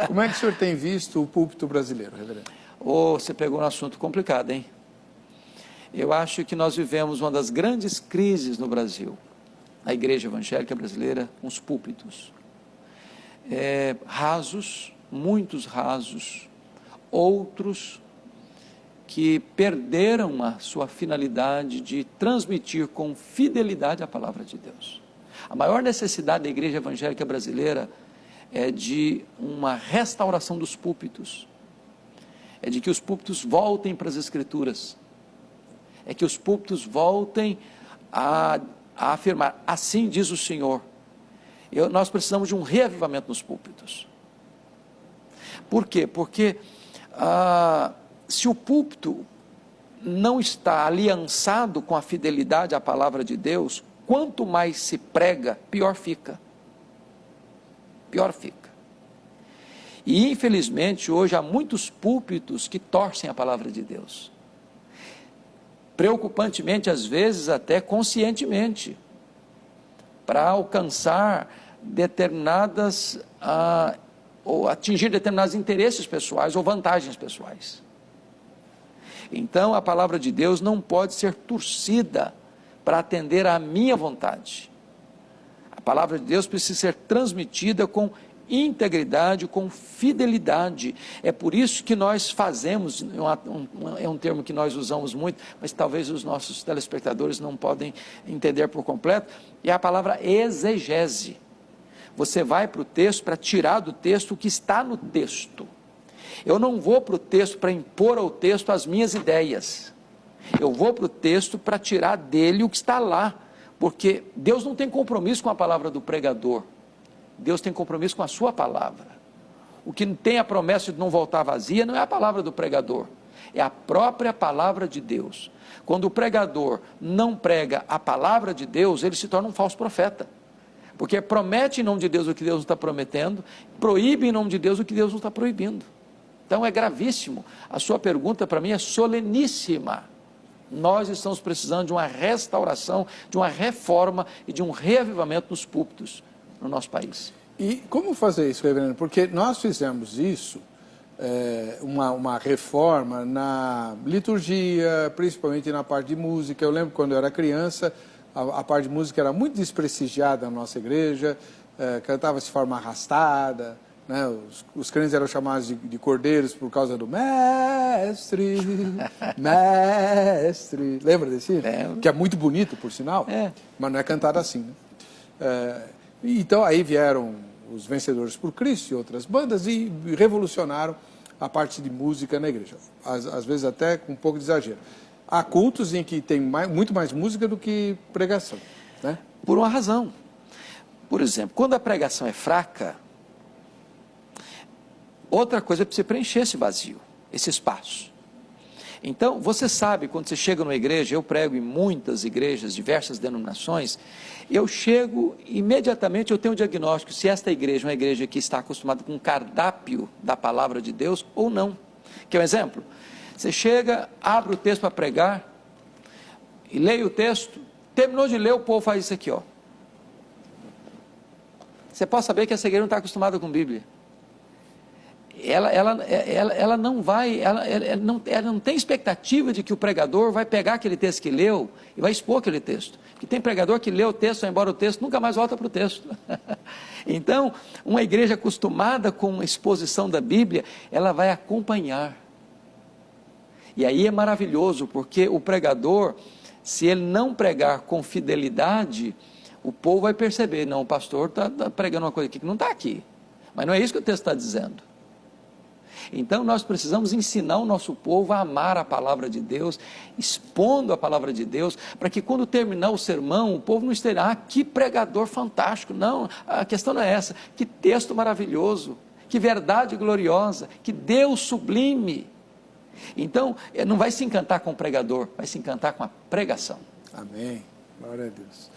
Como é que o senhor tem visto o púlpito brasileiro, reverendo? Você pegou um assunto complicado, hein? Eu acho que nós vivemos uma das grandes crises no Brasil, a igreja evangélica brasileira, com os púlpitos. Rasos, muitos rasos, outros que perderam a sua finalidade de transmitir com fidelidade a palavra de Deus. A maior necessidade da igreja evangélica brasileira é de uma restauração dos púlpitos, é de que os púlpitos voltem para as Escrituras, é que os púlpitos voltem a afirmar, assim diz o Senhor. Nós precisamos de um reavivamento nos púlpitos. Por quê? Porque se o púlpito não está aliançado com a fidelidade à palavra de Deus, quanto mais se prega, pior fica. Pior fica. E infelizmente hoje há muitos púlpitos que torcem a palavra de Deus. Preocupantemente, às vezes até conscientemente, para alcançar determinadas, ou atingir determinados interesses pessoais ou vantagens pessoais. Então a palavra de Deus não pode ser torcida para atender à minha vontade. A palavra de Deus precisa ser transmitida com integridade, com fidelidade. É por isso que nós fazemos, é um termo que nós usamos muito, mas talvez os nossos telespectadores não podem entender por completo, é a palavra exegese. Você vai para o texto para tirar do texto o que está no texto. Eu não vou para o texto para impor ao texto as minhas ideias. Eu vou para o texto para tirar dele o que está lá, porque Deus não tem compromisso com a palavra do pregador. Deus tem compromisso com a sua palavra. O que tem a promessa de não voltar vazia não é a palavra do pregador, é a própria palavra de Deus. Quando o pregador não prega a palavra de Deus, ele se torna um falso profeta, porque promete em nome de Deus o que Deus não está prometendo, proíbe em nome de Deus o que Deus não está proibindo. Então é gravíssimo. A sua pergunta para mim é soleníssima. Nós estamos precisando de uma restauração, de uma reforma e de um reavivamento nos púlpitos no nosso país. E como fazer isso, reverendo? Porque nós fizemos isso, uma reforma na liturgia, principalmente na parte de música. Eu lembro quando eu era criança, a parte de música era muito desprestigiada na nossa igreja, cantava-se de forma arrastada, né? Os crentes eram chamados de cordeiros por causa do mestre, mestre. Lembra desse? Lembro. Que é muito bonito, por sinal, mas não é cantado assim, né? Então aí vieram os Vencedores por Cristo e outras bandas e revolucionaram a parte de música na igreja, às vezes até com um pouco de exagero. Há cultos em que tem muito mais música do que pregação, né? Por uma razão. Por exemplo, quando a pregação é fraca, outra coisa é para você preencher esse vazio, esse espaço. Então, você sabe, quando você chega numa igreja, eu prego em muitas igrejas, diversas denominações, eu chego, imediatamente eu tenho um diagnóstico se esta igreja é uma igreja que está acostumada com o cardápio da palavra de Deus ou não. Quer um exemplo? Você chega, abre o texto para pregar, e leia o texto, terminou de ler, o povo faz isso aqui, ó. Você pode saber que essa igreja não está acostumada com Bíblia. Ela não vai, ela não tem expectativa de que o pregador vai pegar aquele texto que leu e vai expor aquele texto. Porque tem pregador que lê o texto, vai embora o texto, nunca mais volta para o texto. Então, uma igreja acostumada com a exposição da Bíblia, ela vai acompanhar. E aí é maravilhoso, porque o pregador, se ele não pregar com fidelidade, o povo vai perceber, não, o pastor está pregando uma coisa aqui que não está aqui. Mas não é isso que o texto está dizendo. Então nós precisamos ensinar o nosso povo a amar a palavra de Deus, expondo a palavra de Deus, para que quando terminar o sermão, o povo não esteja, que pregador fantástico. Não, a questão não é essa, que texto maravilhoso, que verdade gloriosa, que Deus sublime. Então, não vai se encantar com o pregador, vai se encantar com a pregação. Amém, glória a Deus.